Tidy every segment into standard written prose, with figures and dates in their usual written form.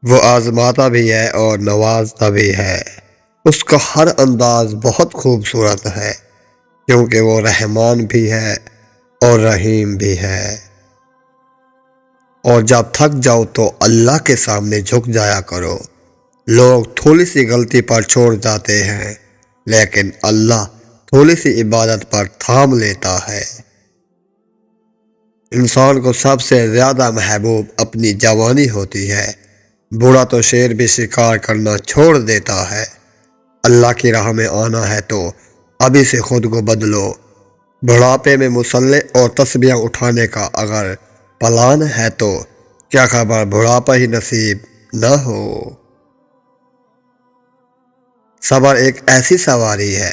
وہ آزماتا بھی ہے اور نوازتا بھی ہے۔ اس کا ہر انداز بہت خوبصورت ہے، کیونکہ وہ رحمان بھی ہے اور رحیم بھی ہے۔ اور جب تھک جاؤ تو اللہ کے سامنے جھک جایا کرو۔ لوگ تھوڑی سی غلطی پر چھوڑ جاتے ہیں، لیکن اللہ تھوڑی سی عبادت پر تھام لیتا ہے۔ انسان کو سب سے زیادہ محبوب اپنی جوانی ہوتی ہے۔ بوڑھا تو شیر بھی شکار کرنا چھوڑ دیتا ہے۔ اللہ کی راہ میں آنا ہے تو ابھی سے خود کو بدلو۔ بڑھاپے میں مسلح اور تسبیحاں اٹھانے کا اگر پلان ہے تو کیا خبر بڑھاپا ہی نصیب نہ ہو۔ صبر ایک ایسی سواری ہے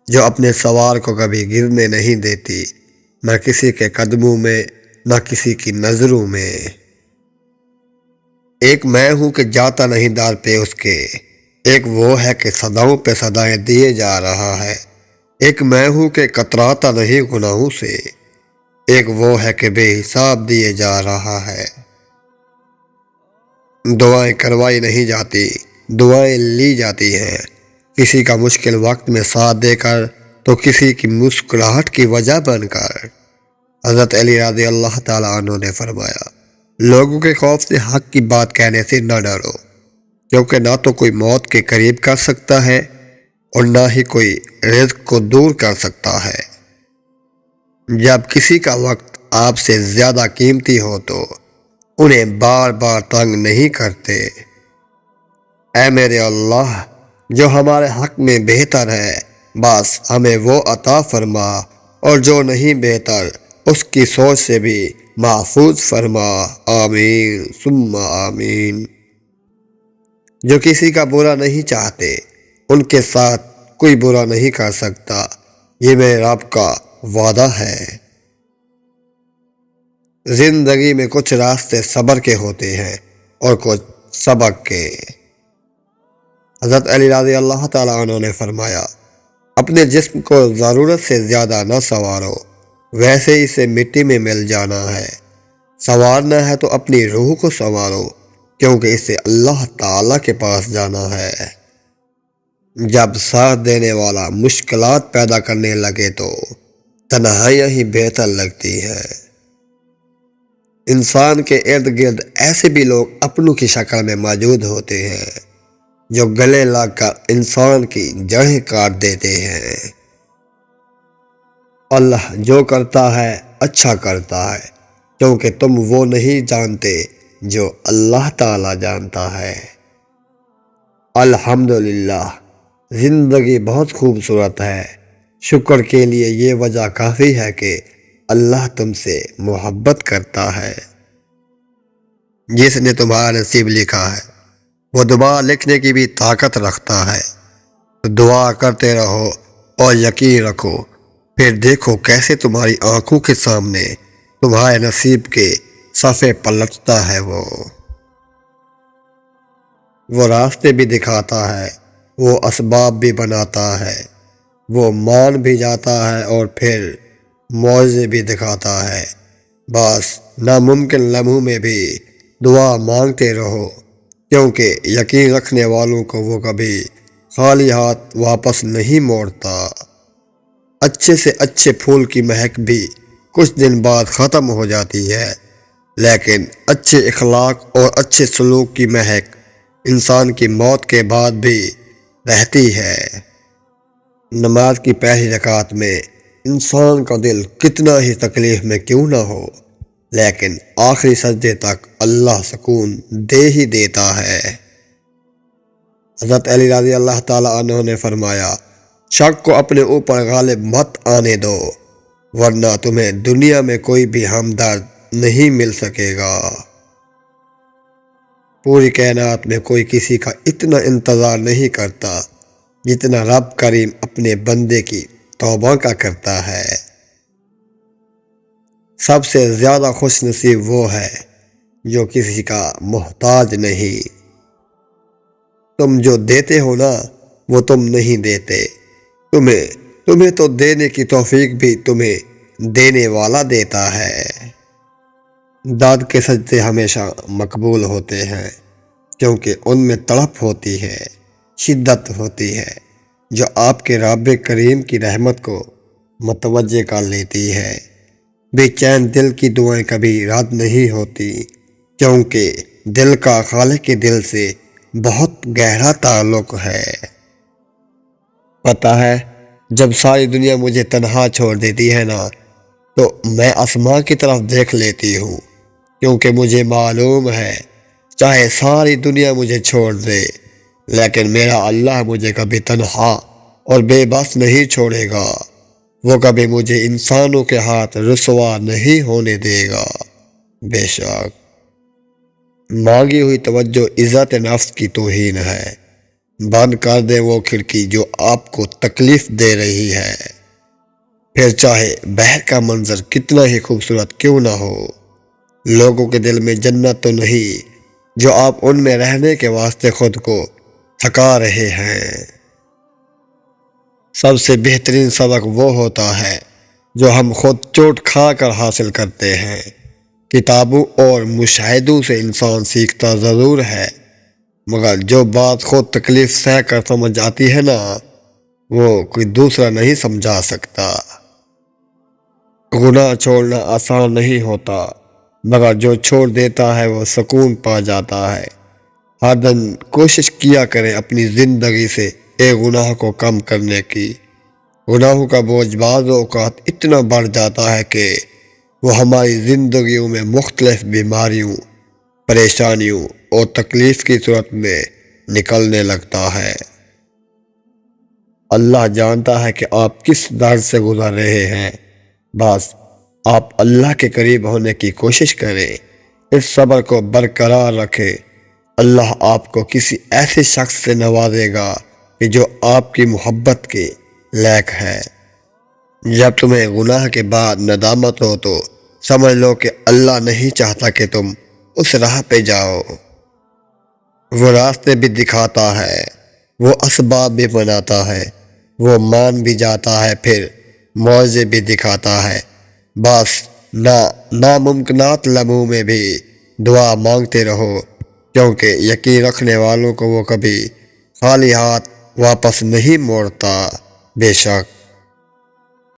جو اپنے سوار کو کبھی گرنے نہیں دیتی، نہ کسی کے قدموں میں نہ کسی کی نظروں میں۔ ایک میں ہوں کہ جاتا نہیں دار پہ اس کے، ایک وہ ہے کہ صداؤں پہ صدائیں دیے جا رہا ہے۔ ایک میں ہوں کہ کتراتا نہیں گناہوں سے، ایک وہ ہے کہ بے حساب دیے جا رہا ہے۔ دعائیں کروائی نہیں جاتی، دعائیں لی جاتی ہیں۔ کسی کا مشکل وقت میں ساتھ دے کر تو کسی کی مسکراہٹ کی وجہ بن کر۔ حضرت علی رضی اللہ تعالیٰ عنہ نے فرمایا، لوگوں کے خوف سے حق کی بات کہنے سے نہ ڈرو، کیونکہ نہ تو کوئی موت کے قریب کر سکتا ہے اور نہ ہی کوئی رزق کو دور کر سکتا ہے۔ جب کسی کا وقت آپ سے زیادہ قیمتی ہو تو انہیں بار بار تنگ نہیں کرتے۔ اے میرے اللہ، جو ہمارے حق میں بہتر ہے بس ہمیں وہ عطا فرما، اور جو نہیں بہتر اس کی سوچ سے بھی محفوظ فرما۔ آمین ثم آمین۔ جو کسی کا برا نہیں چاہتے ان کے ساتھ کوئی برا نہیں کر سکتا، یہ میرے رب کا وعدہ ہے۔ زندگی میں کچھ راستے صبر کے ہوتے ہیں اور کچھ سبق کے۔ حضرت علی رضی اللہ تعالیٰ عنہ نے فرمایا، اپنے جسم کو ضرورت سے زیادہ نہ سنوارو، ویسے اسے مٹی میں مل جانا ہے۔ سنوارنا ہے تو اپنی روح کو سنوارو، کیونکہ اسے اللہ تعالیٰ کے پاس جانا ہے۔ جب ساتھ دینے والا مشکلات پیدا کرنے لگے تو تنہائیاں ہی بہتر لگتی ہیں۔ انسان کے ارد گرد ایسے بھی لوگ اپنوں کی شکل میں موجود ہوتے ہیں جو گلے لگ کر انسان کی جڑیں کاٹ دیتے ہیں۔ اللہ جو کرتا ہے اچھا کرتا ہے، کیونکہ تم وہ نہیں جانتے جو اللہ تعالیٰ جانتا ہے۔ الحمدللہ، زندگی بہت خوبصورت ہے۔ شکر کے لیے یہ وجہ کافی ہے کہ اللہ تم سے محبت کرتا ہے۔ جس نے تمہارا نصیب لکھا ہے وہ دوبارہ لکھنے کی بھی طاقت رکھتا ہے۔ دعا کرتے رہو اور یقین رکھو، پھر دیکھو کیسے تمہاری آنکھوں کے سامنے تمہارے نصیب کے صفحے پلٹتا ہے۔ وہ راستے بھی دکھاتا ہے، وہ اسباب بھی بناتا ہے، وہ مان بھی جاتا ہے اور پھر معجزے بھی دکھاتا ہے۔ بس ناممکن لمحوں میں بھی دعا مانگتے رہو، کیونکہ یقین رکھنے والوں کو وہ کبھی خالی ہاتھ واپس نہیں موڑتا۔ اچھے سے اچھے پھول کی مہک بھی کچھ دن بعد ختم ہو جاتی ہے، لیکن اچھے اخلاق اور اچھے سلوک کی مہک انسان کی موت کے بعد بھی رہتی ہے۔ نماز کی پہلی رکعت میں انسان کا دل کتنا ہی تکلیف میں کیوں نہ ہو، لیکن آخری سجدے تک اللہ سکون دے ہی دیتا ہے۔ حضرت علی رضی اللہ تعالیٰ عنہ نے فرمایا، شک کو اپنے اوپر غالب مت آنے دو، ورنہ تمہیں دنیا میں کوئی بھی ہمدرد نہیں مل سکے گا۔ پوری کائنات میں کوئی کسی کا اتنا انتظار نہیں کرتا جتنا رب کریم اپنے بندے کی توبہ کا کرتا ہے۔ سب سے زیادہ خوش نصیب وہ ہے جو کسی کا محتاج نہیں۔ تم جو دیتے ہو نا وہ تم نہیں دیتے، تمہیں تو دینے کی توفیق بھی تمہیں دینے والا دیتا ہے۔ داد کے سجدے ہمیشہ مقبول ہوتے ہیں، کیونکہ ان میں تڑپ ہوتی ہے، شدت ہوتی ہے جو آپ کے رب کریم کی رحمت کو متوجہ کر لیتی ہے۔ بے چین دل کی دعائیں کبھی رد نہیں ہوتی، کیونکہ دل کا خالق کے دل سے بہت گہرا تعلق ہے۔ پتہ ہے، جب ساری دنیا مجھے تنہا چھوڑ دیتی ہے نا، تو میں آسمان کی طرف دیکھ لیتی ہوں، کیونکہ مجھے معلوم ہے چاہے ساری دنیا مجھے چھوڑ دے، لیکن میرا اللہ مجھے کبھی تنہا اور بے بس نہیں چھوڑے گا۔ وہ کبھی مجھے انسانوں کے ہاتھ رسوا نہیں ہونے دے گا۔ بے شک مانگی ہوئی توجہ عزت نفس کی توہین ہے۔ بند کر دے وہ کھڑکی جو آپ کو تکلیف دے رہی ہے، پھر چاہے بحر کا منظر کتنا ہی خوبصورت کیوں نہ ہو۔ لوگوں کے دل میں جنت تو نہیں جو آپ ان میں رہنے کے واسطے خود کو تھکا رہے ہیں۔ سب سے بہترین سبق وہ ہوتا ہے جو ہم خود چوٹ کھا کر حاصل کرتے ہیں۔ کتابوں اور مشاہدوں سے انسان سیکھتا ضرور ہے، مگر جو بات خود تکلیف سہ کر سمجھ آتی ہے نا، وہ کوئی دوسرا نہیں سمجھا سکتا۔ گناہ چھوڑنا آسان نہیں ہوتا، مگر جو چھوڑ دیتا ہے وہ سکون پا جاتا ہے۔ ہر دن کوشش کیا کریں اپنی زندگی سے ایک گناہ کو کم کرنے کی۔ گناہوں کا بوجھ بعض اوقات اتنا بڑھ جاتا ہے کہ وہ ہماری زندگیوں میں مختلف بیماریوں، پریشانیوں اور تکلیف کی صورت میں نکلنے لگتا ہے۔ اللہ جانتا ہے کہ آپ کس درد سے گزر رہے ہیں، بس آپ اللہ کے قریب ہونے کی کوشش کریں، اس صبر کو برقرار رکھیں۔ اللہ آپ کو کسی ایسے شخص سے نوازے گا کہ جو آپ کی محبت کے لائق ہے۔ جب تمہیں گناہ کے بعد ندامت ہو تو سمجھ لو کہ اللہ نہیں چاہتا کہ تم اس راہ پہ جاؤ۔ وہ راستے بھی دکھاتا ہے، وہ اسباب بھی بناتا ہے، وہ مان بھی جاتا ہے، پھر معجزے بھی دکھاتا ہے۔ بس ناممکنات لمحوں میں بھی دعا مانگتے رہو، کیونکہ یقین رکھنے والوں کو وہ کبھی خالی ہاتھ واپس نہیں موڑتا۔ بے شک